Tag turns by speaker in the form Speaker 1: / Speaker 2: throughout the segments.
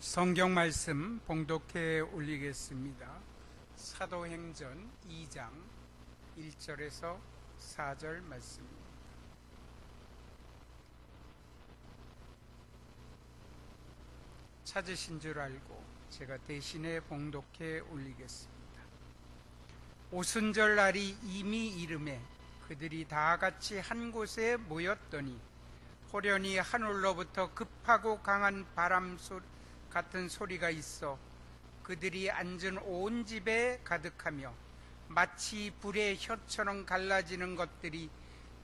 Speaker 1: 성경 말씀 봉독해 올리겠습니다. 사도행전 2장 1절에서 4절 말씀입니다. 찾으신 줄 알고 제가 대신에 봉독해 올리겠습니다. 오순절 날이 이미 이름에 그들이 다 같이 한 곳에 모였더니 호련히 하늘로부터 급하고 강한 바람 같은 소리가 있어 그들이 앉은 온 집에 가득하며 마치 불의 혀처럼 갈라지는 것들이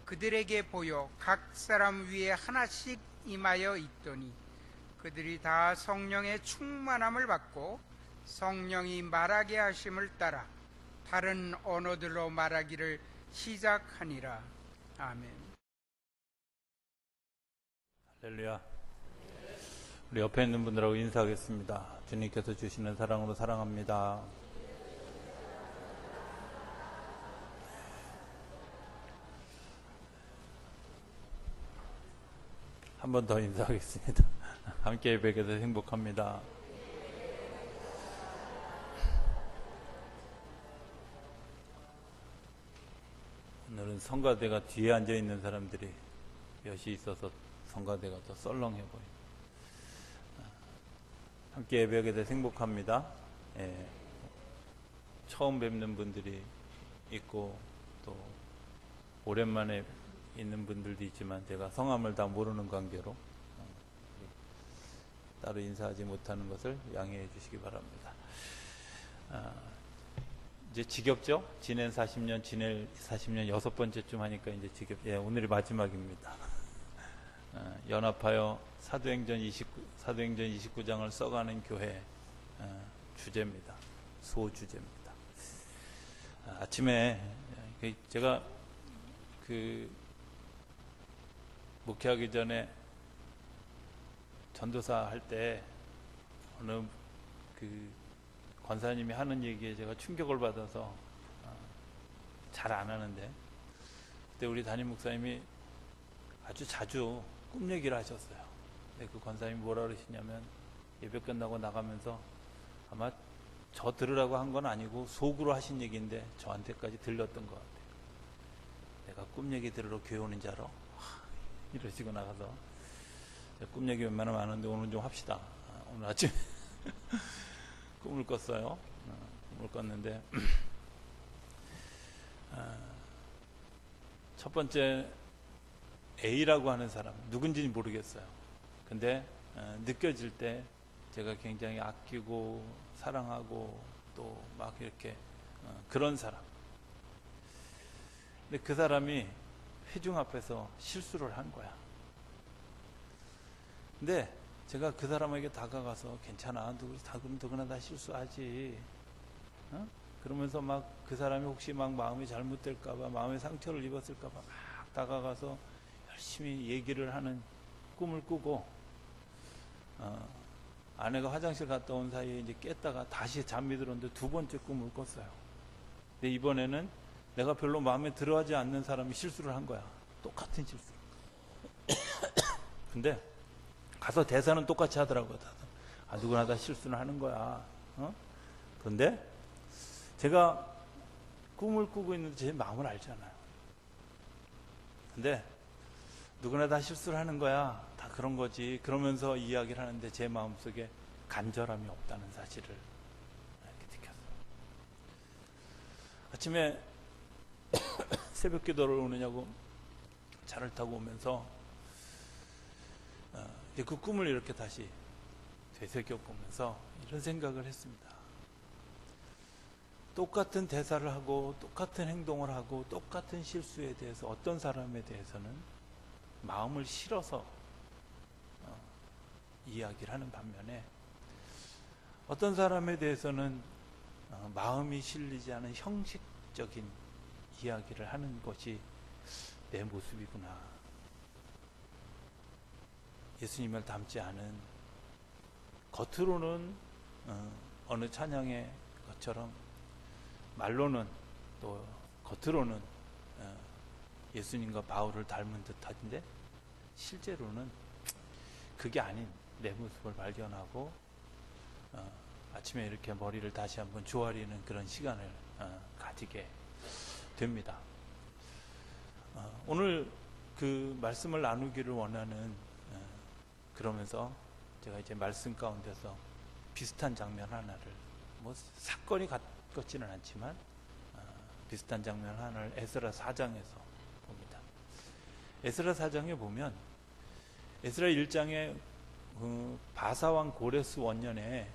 Speaker 1: 그들에게 보여 각 사람 위에 하나씩 임하여 있더니 그들이 다 성령의 충만함을 받고 성령이 말하게 하심을 따라 다른 언어들로 말하기를 시작하니라. 아멘.
Speaker 2: 할렐루야. 우리 옆에 있는 분들하고 인사하겠습니다. 주님께서 주시는 사랑으로 사랑합니다. 한 번 더 인사하겠습니다. 함께 뵙게 돼서 행복합니다. 오늘은 성가대가 뒤에 앉아있는 사람들이 몇이 있어서 성가대가 더 썰렁해 보여요. 함께 예배하게 돼서 행복합니다. 예, 처음 뵙는 분들이 있고 또 오랜만에 있는 분들도 있지만 제가 성함을 다 모르는 관계로 따로 인사하지 못하는 것을 양해해 주시기 바랍니다. 이제 지겹죠? 지낸 40년, 지낼 40년 6번째쯤 하니까 이제 예, 오늘이 마지막입니다. 연합하여 사도행전 29장을 써가는 교회 주제입니다. 소주제입니다. 아침에 제가 목회하기 전에 전도사 할 때 어느 권사님이 하는 얘기에 제가 충격을 받아서 잘 안 하는데 그때 우리 담임 목사님이 아주 자주 꿈 얘기를 하셨어요. 근데 그 권사님이 뭐라 그러시냐면 예배 끝나고 나가면서 아마 저 들으라고 한 건 아니고 속으로 하신 얘기인데 저한테까지 들렸던 것 같아요. 내가 꿈 얘기 들으러 교회 오는 줄 알아? 이러시고 나가서 꿈 얘기 웬만하면 아는데 오늘 좀 합시다. 오늘 아침 꿈을 꿨어요. 꿈을 꿨는데 첫 번째 A라고 하는 사람 누군지는 모르겠어요. 근데 느껴질 때 제가 굉장히 아끼고 사랑하고 또 막 이렇게 그런 사람. 근데 그 사람이 회중 앞에서 실수를 한 거야. 근데 제가 그 사람에게 다가가서 괜찮아, 누구나 다 실수하지, 어? 그러면서 막 그 사람이 혹시 막 마음이 잘못될까봐, 마음의 상처를 입었을까봐 막 다가가서 열심히 얘기를 하는 꿈을 꾸고, 아내가 화장실 갔다 온 사이에 이제 깼다가 다시 잠이 들었는데 두 번째 꿈을 꿨어요. 근데 이번에는 내가 별로 마음에 들어하지 않는 사람이 실수를 한 거야. 똑같은 실수. 근데 가서 대사는 똑같이 하더라고요. 누구나 다 실수는 하는 거야. 그런데 제가 꿈을 꾸고 있는데 제 마음을 알잖아요. 근데 누구나 다 실수를 하는 거야. 다 그런 거지. 그러면서 이야기를 하는데 제 마음속에 간절함이 없다는 사실을 이렇게 느꼈어요. 아침에 새벽 기도를 오느냐고 차를 타고 오면서 이제 그 꿈을 이렇게 다시 되새겨보면서 이런 생각을 했습니다. 똑같은 대사를 하고 똑같은 행동을 하고 똑같은 실수에 대해서 어떤 사람에 대해서는 마음을 실어서 이야기를 하는 반면에 어떤 사람에 대해서는 마음이 실리지 않은 형식적인 이야기를 하는 것이 내 모습이구나. 예수님을 닮지 않은, 겉으로는 어느 찬양의 것처럼 말로는 또 겉으로는 예수님과 바울을 닮은 듯한데 실제로는 그게 아닌 내 모습을 발견하고 아침에 이렇게 머리를 다시 한번 조아리는 그런 시간을 가지게 됩니다. 오늘 그 말씀을 나누기를 원하는, 그러면서 제가 이제 말씀 가운데서 비슷한 장면 하나를, 뭐 사건이 같지는 않지만 비슷한 장면 하나를 에스라 4장에서 봅니다. 에스라 4장에 보면 에스라 1장에 바사왕 고레스 원년에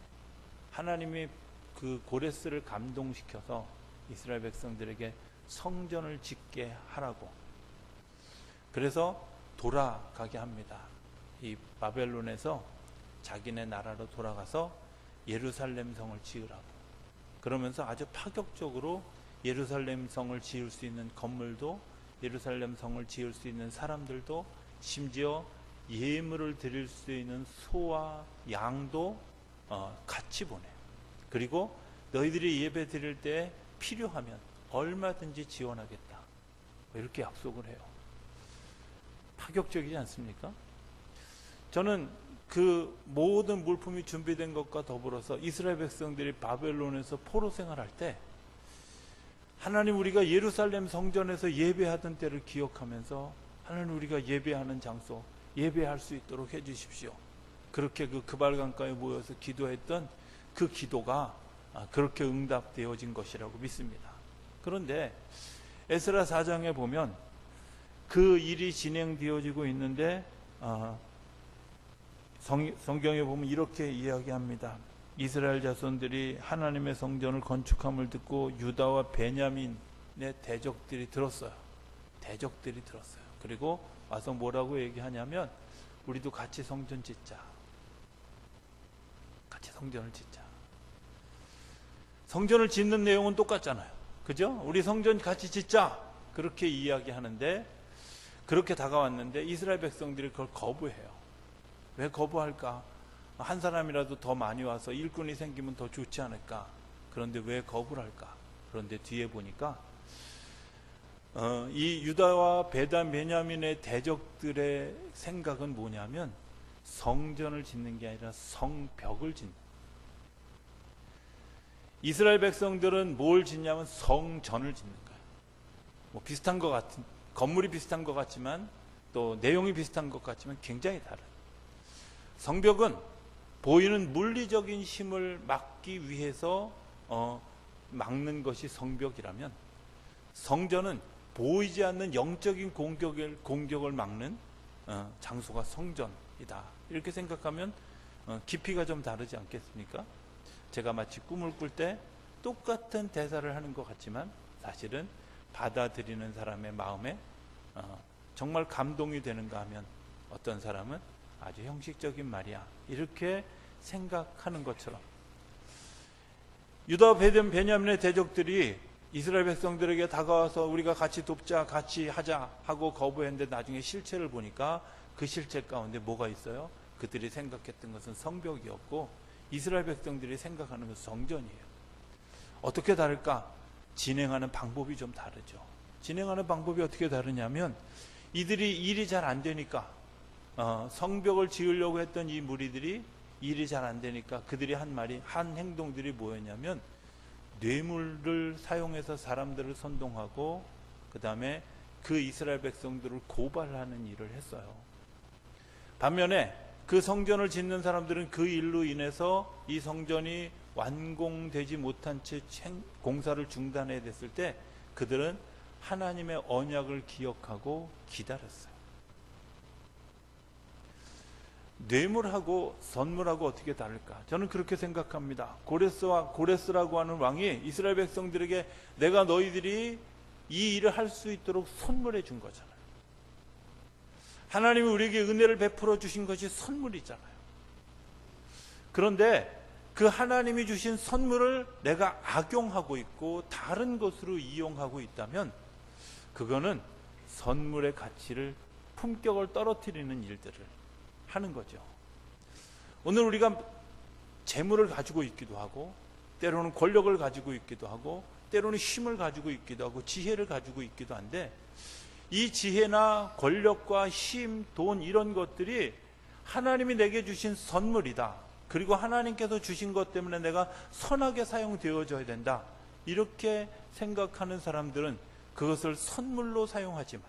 Speaker 2: 하나님이 그 고레스를 감동시켜서 이스라엘 백성들에게 성전을 짓게 하라고, 그래서 돌아가게 합니다. 이 바벨론에서 자기네 나라로 돌아가서 예루살렘 성을 지으라고. 그러면서 아주 파격적으로 예루살렘 성을 지을 수 있는 건물도, 예루살렘 성을 지을 수 있는 사람들도, 심지어 예물을 드릴 수 있는 소와 양도 같이 보내요. 그리고 너희들이 예배 드릴 때 필요하면 얼마든지 지원하겠다, 이렇게 약속을 해요. 파격적이지 않습니까? 저는 그 모든 물품이 준비된 것과 더불어서 이스라엘 백성들이 바벨론에서 포로 생활할 때 하나님, 우리가 예루살렘 성전에서 예배하던 때를 기억하면서 하나님, 우리가 예배하는 장소, 예배할 수 있도록 해주십시오. 그렇게 그 그발강가에 모여서 기도했던 그 기도가 그렇게 응답되어진 것이라고 믿습니다. 그런데 에스라 4장에 보면 그 일이 진행되어지고 있는데 성경에 보면 이렇게 이야기합니다. 이스라엘 자손들이 하나님의 성전을 건축함을 듣고 유다와 베냐민의 대적들이 들었어요. 대적들이 들었어요. 그리고 와서 뭐라고 얘기하냐면, 우리도 같이 성전 짓자. 같이 성전을 짓자. 성전을 짓는 내용은 똑같잖아요. 그죠? 우리 성전 같이 짓자. 그렇게 이야기하는데, 그렇게 다가왔는데 이스라엘 백성들이 그걸 거부해요. 왜 거부할까? 한 사람이라도 더 많이 와서 일꾼이 생기면 더 좋지 않을까? 그런데 왜 거부를 할까? 그런데 뒤에 보니까 이 유다와 베냐민의 대적들의 생각은 뭐냐면, 성전을 짓는 게 아니라 성벽을 짓는. 이스라엘 백성들은 뭘 짓냐면 성전을 짓는 거예요. 뭐 비슷한 것 같은, 건물이 비슷한 것 같지만 또 내용이 비슷한 것 같지만 굉장히 다른. 성벽은 보이는 물리적인 힘을 막기 위해서 막는 것이 성벽이라면, 성전은 보이지 않는 영적인 공격을 막는 장소가 성전이다. 이렇게 생각하면 깊이가 좀 다르지 않겠습니까? 제가 마치 꿈을 꿀 때 똑같은 대사를 하는 것 같지만 사실은 받아들이는 사람의 마음에 정말 감동이 되는가 하면, 어떤 사람은 아주 형식적인 말이야, 이렇게 생각하는 것처럼, 유다와 베냐민의 대적들이 이스라엘 백성들에게 다가와서 우리가 같이 돕자, 같이 하자 하고 거부했는데, 나중에 실체를 보니까 그 실체 가운데 뭐가 있어요? 그들이 생각했던 것은 성벽이었고 이스라엘 백성들이 생각하는 것은 성전이에요. 어떻게 다를까? 진행하는 방법이 좀 다르죠. 진행하는 방법이 어떻게 다르냐면, 이들이 일이 잘 안 되니까, 성벽을 지으려고 했던 이 무리들이 일이 잘 안 되니까 그들이 한 행동들이 뭐였냐면, 뇌물을 사용해서 사람들을 선동하고 그 다음에 그 이스라엘 백성들을 고발하는 일을 했어요. 반면에 그 성전을 짓는 사람들은 그 일로 인해서 이 성전이 완공되지 못한 채 공사를 중단해야 됐을 때 그들은 하나님의 언약을 기억하고 기다렸어요. 뇌물하고 선물하고 어떻게 다를까? 저는 그렇게 생각합니다. 고레스라고 하는 왕이 이스라엘 백성들에게 내가 너희들이 이 일을 할 수 있도록 선물해 준 거잖아요. 하나님이 우리에게 은혜를 베풀어 주신 것이 선물이잖아요. 그런데 그 하나님이 주신 선물을 내가 악용하고 있고 다른 것으로 이용하고 있다면, 그거는 선물의 가치를, 품격을 떨어뜨리는 일들을 하는 거죠. 오늘 우리가 재물을 가지고 있기도 하고, 때로는 권력을 가지고 있기도 하고, 때로는 힘을 가지고 있기도 하고, 지혜를 가지고 있기도 한데, 이 지혜나 권력과 힘, 돈, 이런 것들이 하나님이 내게 주신 선물이다. 그리고 하나님께서 주신 것 때문에 내가 선하게 사용되어져야 된다, 이렇게 생각하는 사람들은 그것을 선물로 사용하지만,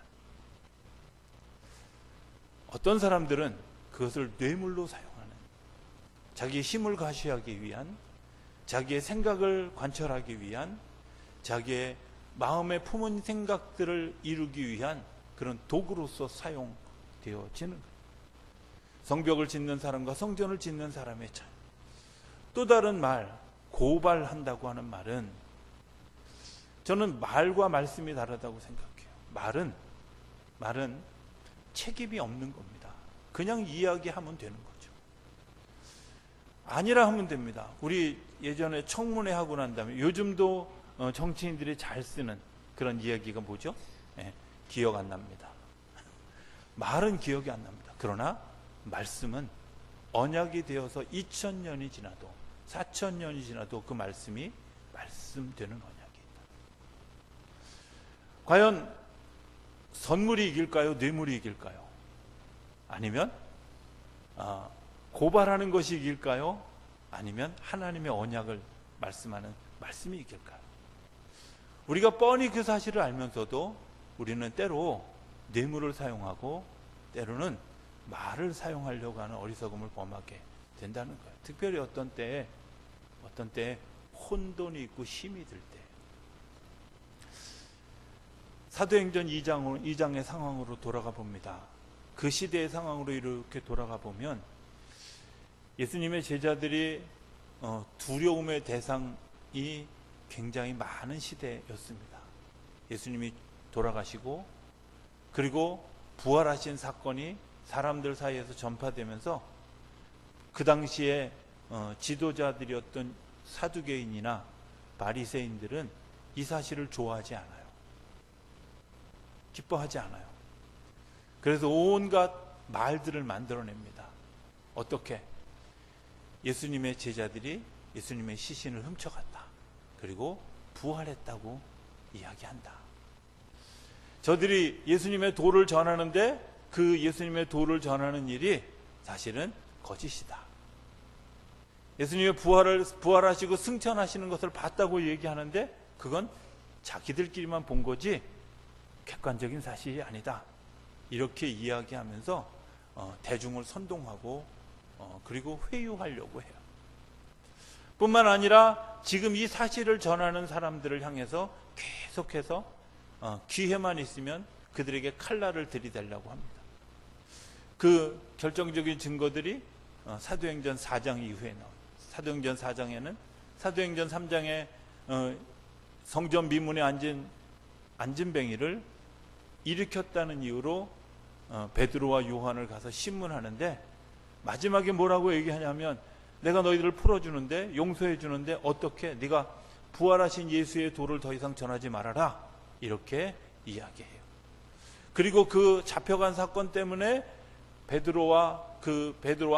Speaker 2: 어떤 사람들은 그것을 뇌물로 사용하는, 자기의 힘을 과시하기 위한, 자기의 생각을 관철하기 위한, 자기의 마음에 품은 생각들을 이루기 위한 그런 도구로서 사용되어지는 거예요. 성벽을 짓는 사람과 성전을 짓는 사람의 차이. 또 다른 말, 고발한다고 하는 말은, 저는 말과 말씀이 다르다고 생각해요. 말은 책임이 없는 겁니다. 그냥 이야기하면 되는 거죠. 아니라 하면 됩니다. 우리 예전에 청문회 하고 난 다음에, 요즘도 정치인들이 잘 쓰는 그런 이야기가 뭐죠? 기억 안 납니다. 말은 기억이 안 납니다. 그러나 말씀은 언약이 되어서 2000년이 지나도 4000년이 지나도 그 말씀이 말씀되는 언약이다. 과연 선물이 이길까요? 뇌물이 이길까요? 아니면 고발하는 것이 이길까요? 아니면 하나님의 언약을 말씀하는 말씀이 이길까요? 우리가 뻔히 그 사실을 알면서도 우리는 때로 뇌물을 사용하고 때로는 말을 사용하려고 하는 어리석음을 범하게 된다는 거예요. 특별히 어떤 때에 혼돈이 있고 힘이 들 때. 사도행전 2장의 상황으로 돌아가 봅니다. 그 시대의 상황으로 이렇게 돌아가 보면, 예수님의 제자들이 두려움의 대상이 굉장히 많은 시대였습니다. 예수님이 돌아가시고 그리고 부활하신 사건이 사람들 사이에서 전파되면서 그 당시에 지도자들이었던 사두개인이나 바리새인들은 이 사실을 좋아하지 않아요. 기뻐하지 않아요. 그래서 온갖 말들을 만들어냅니다. 어떻게? 예수님의 제자들이 예수님의 시신을 훔쳐갔다, 그리고 부활했다고 이야기한다. 저들이 예수님의 도를 전하는데 그 예수님의 도를 전하는 일이 사실은 거짓이다. 예수님의 부활하시고 승천하시는 것을 봤다고 얘기하는데 그건 자기들끼리만 본 거지 객관적인 사실이 아니다, 이렇게 이야기하면서 대중을 선동하고 그리고 회유하려고 해요. 뿐만 아니라 지금 이 사실을 전하는 사람들을 향해서 계속해서 기회만 있으면 그들에게 칼날을 들이대려고 합니다. 그 결정적인 증거들이 사도행전 4장 이후에 나옵니다. 사도행전 4장에는 사도행전 3장에 성전 미문에 앉은 안진뱅이를 일으켰다는 이유로 베드로와 요한을 가서 신문하는데, 마지막에 뭐라고 얘기하냐면, 내가 너희들을 풀어주는데, 용서해주는데 어떻게? 네가 부활하신 예수의 도를 더 이상 전하지 말아라, 이렇게 이야기해요. 그리고 그 잡혀간 사건 때문에 베드로와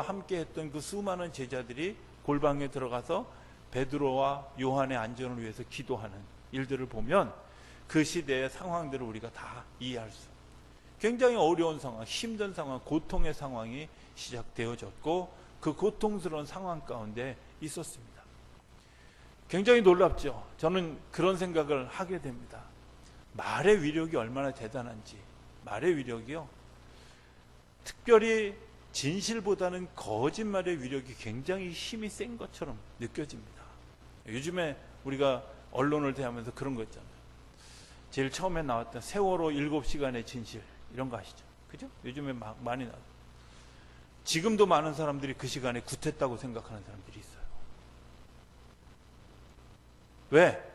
Speaker 2: 함께 했던 그 수많은 제자들이 골방에 들어가서 베드로와 요한의 안전을 위해서 기도하는 일들을 보면 그 시대의 상황들을 우리가 다 이해할 수, 굉장히 어려운 상황, 힘든 상황, 고통의 상황이 시작되어졌고 그 고통스러운 상황 가운데 있었습니다. 굉장히 놀랍죠. 저는 그런 생각을 하게 됩니다. 말의 위력이 얼마나 대단한지. 말의 위력이요, 특별히 진실보다는 거짓말의 위력이 굉장히 힘이 센 것처럼 느껴집니다. 요즘에 우리가 언론을 대하면서 그런 거 있잖아요. 제일 처음에 나왔던 세월호 7시간의 진실, 이런 거 아시죠? 그죠? 요즘에 많이 나와요. 지금도 많은 사람들이 그 시간에 굿했다고 생각하는 사람들이 있어요. 왜?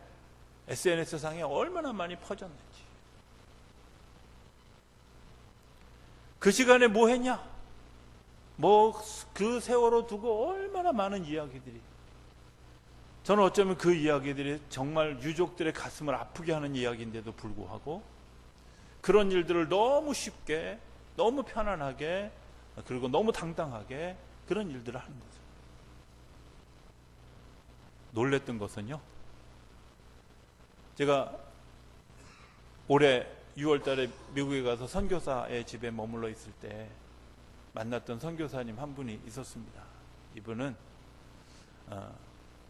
Speaker 2: SNS상에 얼마나 많이 퍼졌는지. 그 시간에 뭐 했냐? 그 세월호 두고 얼마나 많은 이야기들이. 저는 어쩌면 그 이야기들이 정말 유족들의 가슴을 아프게 하는 이야기인데도 불구하고 그런 일들을 너무 쉽게, 너무 편안하게, 그리고 너무 당당하게 그런 일들을 하는 거죠. 놀랬던 것은요, 제가 올해 6월 달에 미국에 가서 선교사의 집에 머물러 있을 때 만났던 선교사님 한 분이 있었습니다. 이분은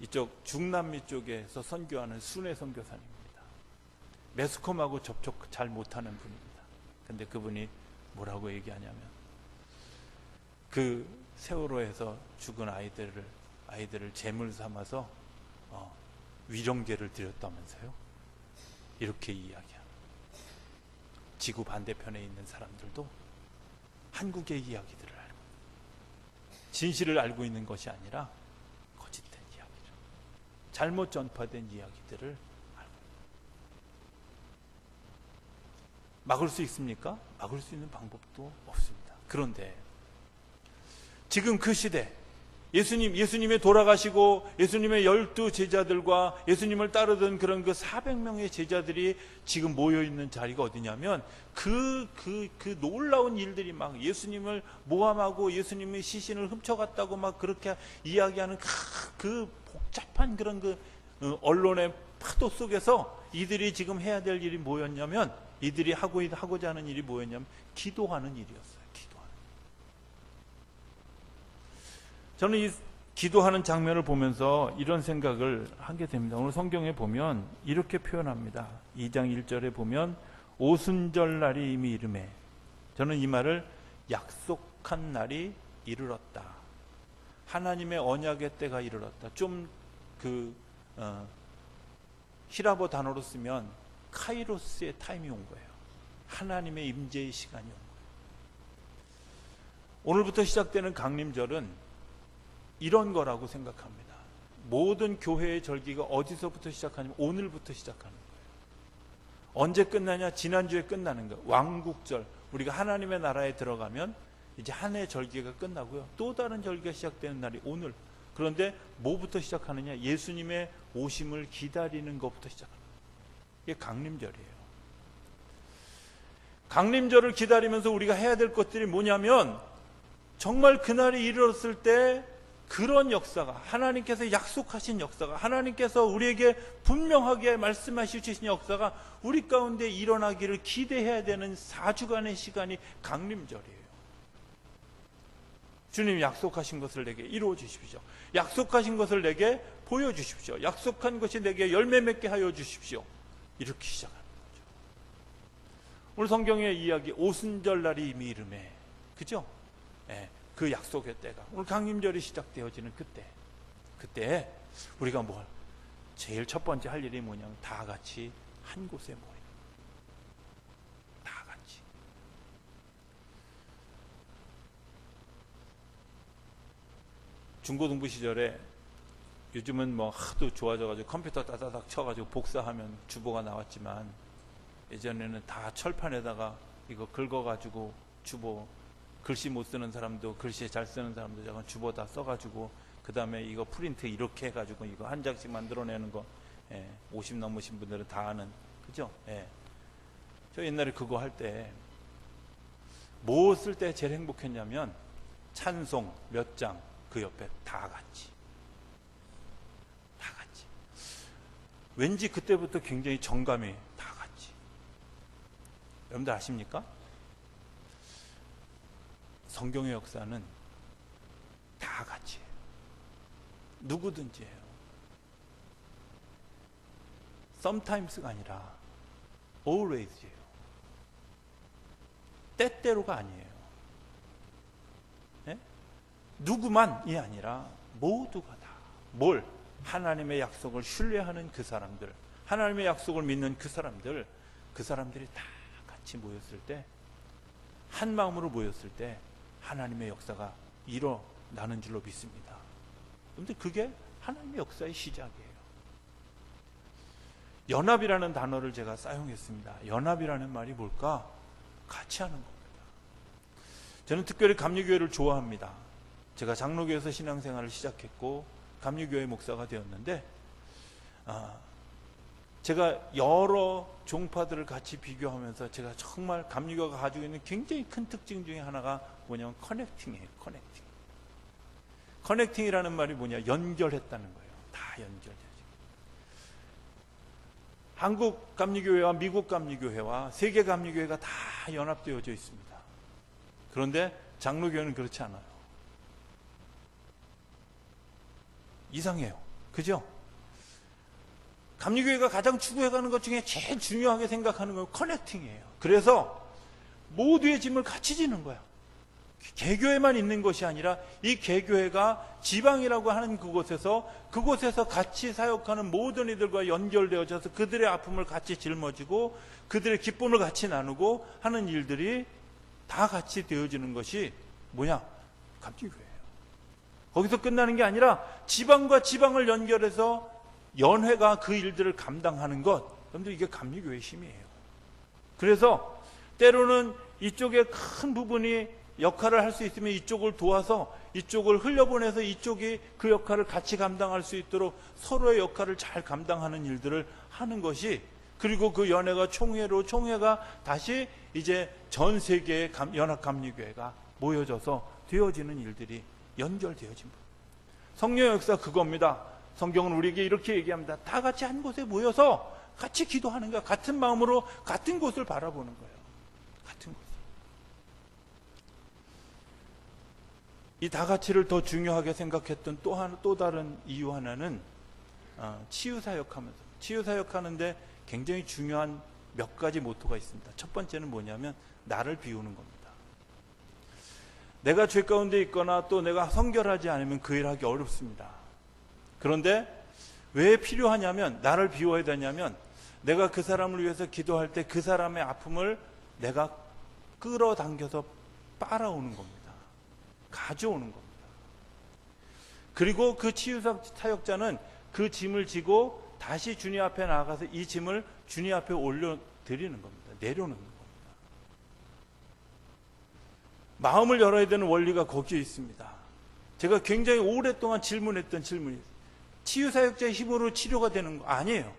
Speaker 2: 이쪽 중남미 쪽에서 선교하는 순회 선교사님입니다. 매스컴하고 접촉 잘 못하는 분입니다. 근데 그분이 뭐라고 얘기하냐면 그 세월호에서 죽은 아이들을 제물 삼아서 위령제를 드렸다면서요. 이렇게 이야기합니다. 지구 반대편에 있는 사람들도 한국의 이야기들을 알고, 진실을 알고 있는 것이 아니라 거짓된 이야기를, 잘못 전파된 이야기들을 알고. 막을 수 있습니까? 막을 수 있는 방법도 없습니다. 그런데 지금 그 시대, 예수님의 돌아가시고 예수님의 12 제자들과 예수님을 따르던 그런 그 400명의 제자들이 지금 모여있는 자리가 어디냐면 그 놀라운 일들이 막 예수님을 모함하고 예수님의 시신을 훔쳐갔다고 막 그렇게 이야기하는 그 복잡한 그런 그 언론의 파도 속에서 이들이 지금 해야 될 일이 뭐였냐면, 이들이 하고자 하는 일이 뭐였냐면 기도하는 일이었어요. 저는 이 기도하는 장면을 보면서 이런 생각을 하게 됩니다. 오늘 성경에 보면 이렇게 표현합니다. 2장 1절에 보면 오순절 날이 이미 이르매. 저는 이 말을 약속한 날이 이르렀다, 하나님의 언약의 때가 이르렀다. 좀 히라보 단어로 쓰면 카이로스의 타임이 온 거예요. 하나님의 임재의 시간이 온 거예요. 오늘부터 시작되는 강림절은 이런 거라고 생각합니다. 모든 교회의 절기가 어디서부터 시작하냐면 오늘부터 시작하는 거예요. 언제 끝나냐? 지난주에 끝나는 거예요. 왕국절, 우리가 하나님의 나라에 들어가면 이제 한 해 절기가 끝나고요, 또 다른 절기가 시작되는 날이 오늘. 그런데 뭐부터 시작하느냐? 예수님의 오심을 기다리는 것부터 시작합니다. 이게 강림절이에요. 강림절을 기다리면서 우리가 해야 될 것들이 뭐냐면, 정말 그날이 이르렀을 때 그런 역사가, 하나님께서 약속하신 역사가, 하나님께서 우리에게 분명하게 말씀하시 주신 역사가 우리 가운데 일어나기를 기대해야 되는 4주간의 시간이 강림절이에요. 주님 약속하신 것을 내게 이루어 주십시오. 약속하신 것을 내게 보여주십시오. 약속한 것이 내게 열매 맺게 하여 주십시오. 이렇게 시작하는 거죠. 오늘 성경의 이야기, 오순절 날이 이미 이르매, 그죠? 네. 그 약속의 때가, 오늘 강림절이 시작되어지는 그때 우리가 제일 첫 번째 할 일이 뭐냐면 다 같이 한 곳에 모여, 다 같이. 중고등부 시절에, 요즘은 하도 좋아져가지고 컴퓨터 따다닥 쳐가지고 복사하면 주보가 나왔지만, 예전에는 다 철판에다가 이거 긁어가지고 주보, 글씨 못 쓰는 사람도, 글씨 잘 쓰는 사람도 잠깐 주보 다 써가지고, 그 다음에 이거 프린트 이렇게 해가지고 이거 한 장씩 만들어내는 거, 50 넘으신 분들은 다 아는, 그죠? 저 옛날에 그거 할 때 뭐 쓸 때 제일 행복했냐면 찬송 몇 장 그 옆에 다 같이. 왠지 그때부터 굉장히 정감이, 다 같이. 여러분들 아십니까? 성경의 역사는 다 같이 해요. 누구든지 해요. sometimes가 아니라 always예요. 때때로가 아니에요. 네? 누구만이 아니라 모두가 다. 뭘? 하나님의 약속을 신뢰하는 그 사람들, 하나님의 약속을 믿는 그 사람들이 다 같이 모였을 때, 한 마음으로 모였을 때 하나님의 역사가 일어나는 줄로 믿습니다. 그런데 그게 하나님의 역사의 시작이에요. 연합이라는 단어를 제가 사용했습니다. 연합이라는 말이 뭘까? 같이 하는 겁니다. 저는 특별히 감리교회를 좋아합니다. 제가 장로교에서 신앙생활을 시작했고 감리교회 목사가 되었는데, 제가 여러 종파들을 같이 비교하면서 제가 정말 감리교가 가지고 있는 굉장히 큰 특징 중에 하나가 뭐냐면 커넥팅이에요. 커넥팅이라는 말이 뭐냐? 연결했다는 거예요. 다 연결되죠. 한국 감리교회와 미국 감리교회와 세계 감리교회가 다 연합되어져 있습니다. 그런데 장로교회는 그렇지 않아요. 이상해요. 그죠? 감리교회가 가장 추구해가는 것 중에 제일 중요하게 생각하는 건 커넥팅이에요. 그래서 모두의 짐을 같이 지는 거야. 개교회만 있는 것이 아니라 이 개교회가 지방이라고 하는 그곳에서 같이 사역하는 모든 이들과 연결되어져서 그들의 아픔을 같이 짊어지고 그들의 기쁨을 같이 나누고 하는 일들이 다 같이 되어지는 것이 뭐냐? 감리교회예요. 거기서 끝나는 게 아니라 지방과 지방을 연결해서 연회가 그 일들을 감당하는 것, 여러분들 이게 감리교회의 힘이에요. 그래서 때로는 이쪽의 큰 부분이 역할을 할 수 있으면 이쪽을 도와서 이쪽을 흘려보내서 이쪽이 그 역할을 같이 감당할 수 있도록 서로의 역할을 잘 감당하는 일들을 하는 것이, 그리고 그 연회가 총회가 다시 이제 전 세계의 연합감리교회가 모여져서 되어지는 일들이 연결되어진 것. 성령의 역사 그겁니다. 성경은 우리에게 이렇게 얘기합니다. 다 같이 한 곳에 모여서 같이 기도하는 거야. 같은 마음으로 같은 곳을 바라보는 거예요. 같은 곳. 이 다같이를 더 중요하게 생각했던 또 다른 이유 하나는 치유사역하면서, 치유사역하는데 굉장히 중요한 몇 가지 모토가 있습니다. 첫 번째는 뭐냐면 나를 비우는 겁니다. 내가 죄 가운데 있거나 또 내가 성결하지 않으면 그 일을 하기 어렵습니다. 그런데 왜 필요하냐면, 나를 비워야 되냐면, 내가 그 사람을 위해서 기도할 때 그 사람의 아픔을 내가 끌어당겨서 빨아오는 겁니다. 가져오는 겁니다. 그리고 그 치유사역자는 그 짐을 지고 다시 주님 앞에 나아가서 이 짐을 주님 앞에 올려드리는 겁니다. 내려놓는 겁니다. 마음을 열어야 되는 원리가 거기에 있습니다. 제가 굉장히 오랫동안 질문했던 질문이, 치유사역자의 힘으로 치료가 되는 거 아니에요.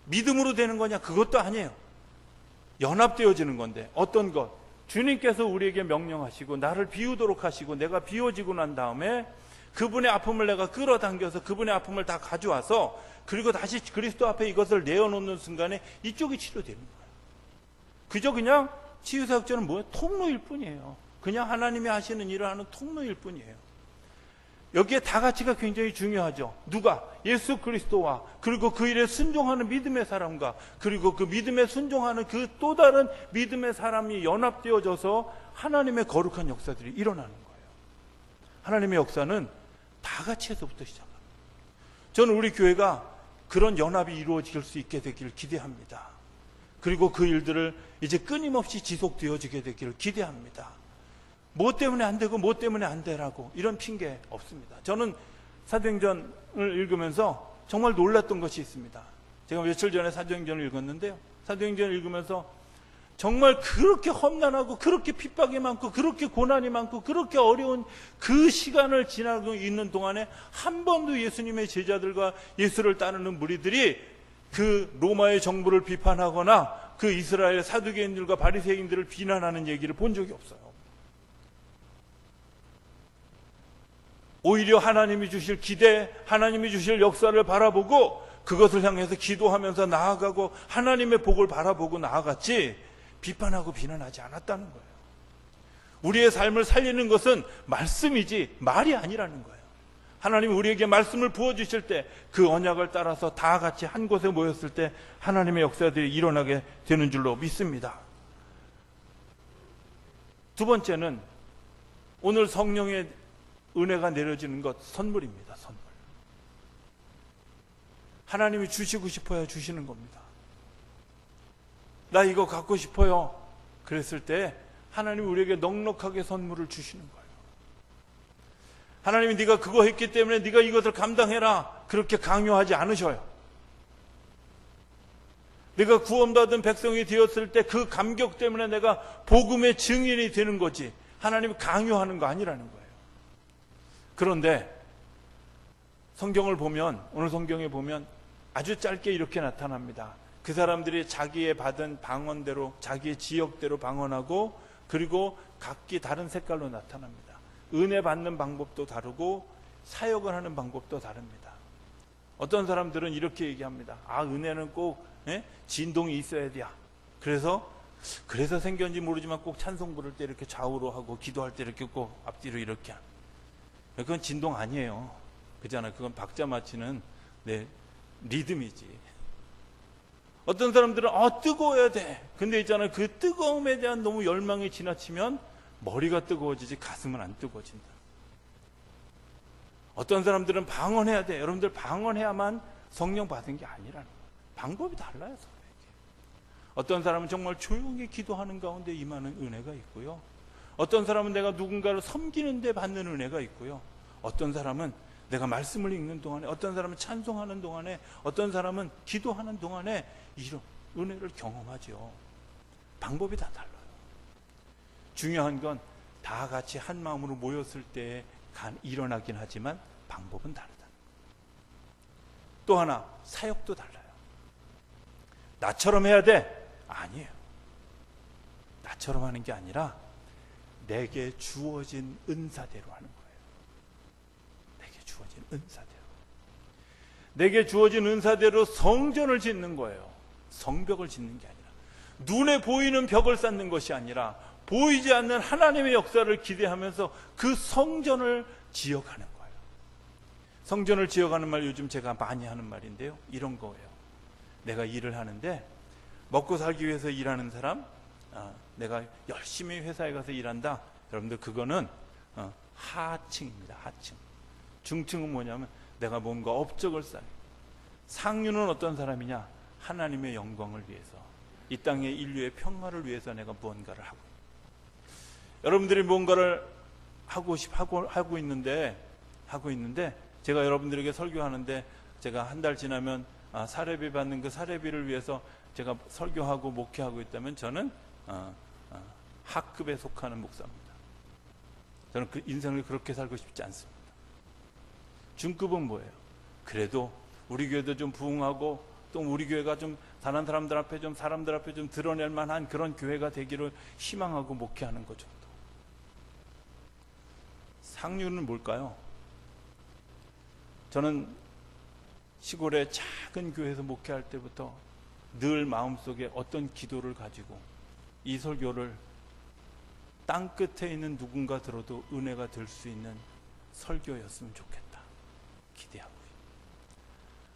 Speaker 2: 믿음으로 되는 거냐? 그것도 아니에요. 연합되어지는 건데, 어떤 것? 주님께서 우리에게 명령하시고 나를 비우도록 하시고 내가 비워지고 난 다음에 그분의 아픔을 내가 끌어당겨서 그분의 아픔을 다 가져와서 그리고 다시 그리스도 앞에 이것을 내어놓는 순간에 이쪽이 치료되는 거예요. 그저 그냥 치유사역자는 뭐예요? 통로일 뿐이에요. 그냥 하나님이 하시는 일을 하는 통로일 뿐이에요. 여기에 다같이가 굉장히 중요하죠. 누가? 예수 그리스도와, 그리고 그 일에 순종하는 믿음의 사람과, 그리고 그 믿음에 순종하는 그 또 다른 믿음의 사람이 연합되어져서 하나님의 거룩한 역사들이 일어나는 거예요. 하나님의 역사는 다같이에서부터 시작합니다. 저는 우리 교회가 그런 연합이 이루어질 수 있게 되기를 기대합니다. 그리고 그 일들을 이제 끊임없이 지속되어지게 되기를 기대합니다. 뭐 때문에 안 되고 뭐 때문에 안 되라고 이런 핑계 없습니다. 저는 사도행전을 읽으면서 정말 놀랐던 것이 있습니다. 제가 며칠 전에 사도행전을 읽었는데요, 사도행전을 읽으면서 정말 그렇게 험난하고 그렇게 핍박이 많고 그렇게 고난이 많고 그렇게 어려운 그 시간을 지나고 있는 동안에 한 번도 예수님의 제자들과 예수를 따르는 무리들이 그 로마의 정부를 비판하거나 그 이스라엘 사두개인들과 바리새인들을 비난하는 얘기를 본 적이 없어요. 오히려 하나님이 주실 기대, 하나님이 주실 역사를 바라보고 그것을 향해서 기도하면서 나아가고 하나님의 복을 바라보고 나아갔지, 비판하고 비난하지 않았다는 거예요. 우리의 삶을 살리는 것은 말씀이지 말이 아니라는 거예요. 하나님이 우리에게 말씀을 부어주실 때 그 언약을 따라서 다 같이 한 곳에 모였을 때 하나님의 역사들이 일어나게 되는 줄로 믿습니다. 두 번째는 오늘 성령의 은혜가 내려지는 것, 선물입니다. 선물. 하나님이 주시고 싶어야 주시는 겁니다. 나 이거 갖고 싶어요. 그랬을 때 하나님이 우리에게 넉넉하게 선물을 주시는 거예요. 하나님이 네가 그거 했기 때문에 네가 이것을 감당해라, 그렇게 강요하지 않으셔요. 내가 구원받은 백성이 되었을 때 그 감격 때문에 내가 복음의 증인이 되는 거지, 하나님이 강요하는 거 아니라는 거예요. 그런데 성경을 보면, 오늘 성경에 보면 아주 짧게 이렇게 나타납니다. 그 사람들이 자기의 받은 방언대로, 자기의 지역대로 방언하고, 그리고 각기 다른 색깔로 나타납니다. 은혜 받는 방법도 다르고 사역을 하는 방법도 다릅니다. 어떤 사람들은 이렇게 얘기합니다. 아, 은혜는 꼭 진동이 있어야 돼. 그래서 생겼는지 모르지만 꼭 찬송 부를 때 이렇게 좌우로 하고 기도할 때 이렇게 꼭 앞뒤로 이렇게 하는, 그건 진동 아니에요. 그잖아. 그건 박자 맞추는 내 리듬이지. 어떤 사람들은 뜨거워야 돼. 근데 있잖아, 그 뜨거움에 대한 너무 열망이 지나치면 머리가 뜨거워지지 가슴은 안 뜨거워진다. 어떤 사람들은 방언해야 돼. 여러분들 방언해야만 성령 받은 게 아니라는 거예요. 방법이 달라요, 서로에게. 어떤 사람은 정말 조용히 기도하는 가운데 임하는 은혜가 있고요. 어떤 사람은 내가 누군가를 섬기는 데 받는 은혜가 있고요. 어떤 사람은 내가 말씀을 읽는 동안에, 어떤 사람은 찬송하는 동안에, 어떤 사람은 기도하는 동안에 이런 은혜를 경험하죠. 방법이 다 달라요. 중요한 건 다 같이 한 마음으로 모였을 때 일어나긴 하지만 방법은 다르다. 또 하나, 사역도 달라요. 나처럼 해야 돼? 아니에요. 나처럼 하는 게 아니라 내게 주어진 은사대로 하는 거예요. 내게 주어진 은사대로. 내게 주어진 은사대로 성전을 짓는 거예요. 성벽을 짓는 게 아니라, 눈에 보이는 벽을 쌓는 것이 아니라 보이지 않는 하나님의 역사를 기대하면서 그 성전을 지어가는 거예요. 성전을 지어가는 말, 요즘 제가 많이 하는 말인데요, 이런 거예요. 내가 일을 하는데 먹고 살기 위해서 일하는 사람, 내가 열심히 회사에 가서 일한다. 여러분들, 그거는 하층입니다. 하층. 중층은 뭐냐면 내가 뭔가 업적을 쌓아요. 상류는 어떤 사람이냐? 하나님의 영광을 위해서, 이 땅의 인류의 평화를 위해서 내가 무언가를 하고, 여러분들이 뭔가를 하고 있는데 제가 여러분들에게 설교하는데, 제가 한 달 지나면 사례비 받는 그 사례비를 위해서 제가 설교하고 목회하고 있다면 저는 하급에 속하는 목사입니다. 저는 그 인생을 그렇게 살고 싶지 않습니다. 중급은 뭐예요? 그래도 우리 교회도 좀 부흥하고, 또 우리 교회가 좀 다른 사람들 앞에 좀 드러낼 만한 그런 교회가 되기를 희망하고 목회하는 것 정도. 상류는 뭘까요? 저는 시골의 작은 교회에서 목회할 때부터 늘 마음속에 어떤 기도를 가지고, 이 설교를 땅 끝에 있는 누군가 들어도 은혜가 될 수 있는 설교였으면 좋겠다 기대하고,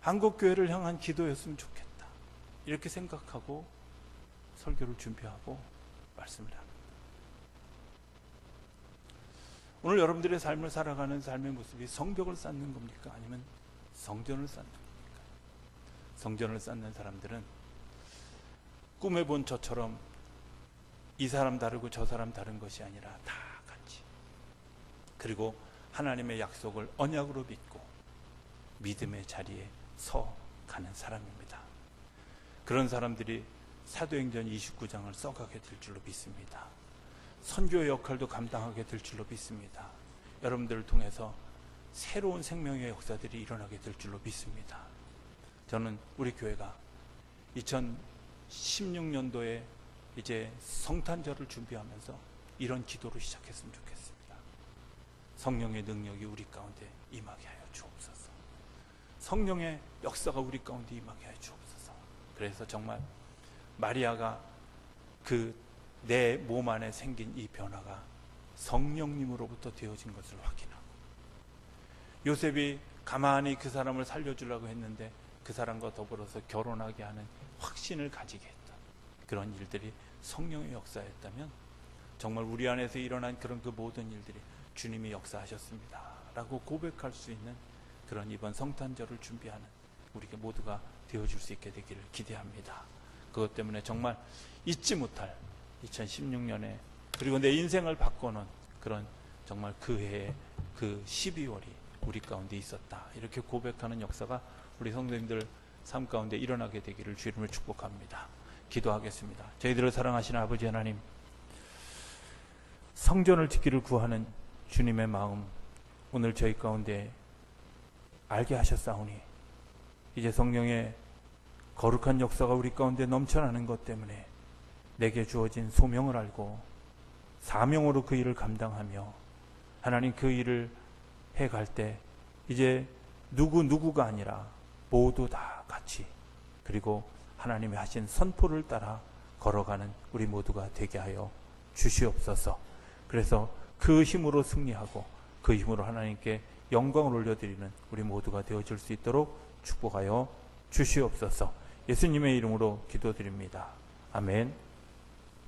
Speaker 2: 한국교회를 향한 기도였으면 좋겠다 이렇게 생각하고 설교를 준비하고 말씀을 합니다. 오늘 여러분들의 삶을 살아가는 삶의 모습이 성벽을 쌓는 겁니까? 아니면 성전을 쌓는 겁니까? 성전을 쌓는 사람들은 꿈에 본 저처럼 이 사람 다르고 저 사람 다른 것이 아니라 다 같이, 그리고 하나님의 약속을 언약으로 믿고 믿음의 자리에 서 가는 사람입니다. 그런 사람들이 사도행전 29장을 써가게 될 줄로 믿습니다. 선교의 역할도 감당하게 될 줄로 믿습니다. 여러분들을 통해서 새로운 생명의 역사들이 일어나게 될 줄로 믿습니다. 저는 우리 교회가 2016년도에 이제 성탄절을 준비하면서 이런 기도로 시작했으면 좋겠습니다. 성령의 능력이 우리 가운데 임하게 하여 주옵소서. 성령의 역사가 우리 가운데 임하게 하여 주옵소서. 그래서 정말 마리아가 그 내 몸 안에 생긴 이 변화가 성령님으로부터 되어진 것을 확인하고, 요셉이 가만히 그 사람을 살려주려고 했는데 그 사람과 더불어서 결혼하게 하는 확신을 가지게 했던 그런 일들이 성령의 역사였다면, 정말 우리 안에서 일어난 그런 그 모든 일들이 주님이 역사하셨습니다 라고 고백할 수 있는 그런 이번 성탄절을 준비하는 우리가 모두가 되어줄 수 있게 되기를 기대합니다. 그것 때문에 정말 잊지 못할 2016년에, 그리고 내 인생을 바꿔놓은 그런 정말 그 해의 그 12월이 우리 가운데 있었다, 이렇게 고백하는 역사가 우리 성도님들 삶 가운데 일어나게 되기를 주 이름으로 축복합니다. 기도하겠습니다. 저희들을 사랑하시는 아버지 하나님, 성전을 짓기를 구하는 주님의 마음 오늘 저희 가운데 알게 하셨사오니, 이제 성령의 거룩한 역사가 우리 가운데 넘쳐나는 것 때문에 내게 주어진 소명을 알고 사명으로 그 일을 감당하며, 하나님 그 일을 해갈 때 이제 누구가 아니라 모두 다 같이, 그리고 하나님이 하신 선포를 따라 걸어가는 우리 모두가 되게 하여 주시옵소서. 그래서 그 힘으로 승리하고 그 힘으로 하나님께 영광을 올려드리는 우리 모두가 되어질 수 있도록 축복하여 주시옵소서. 예수님의 이름으로 기도드립니다. 아멘.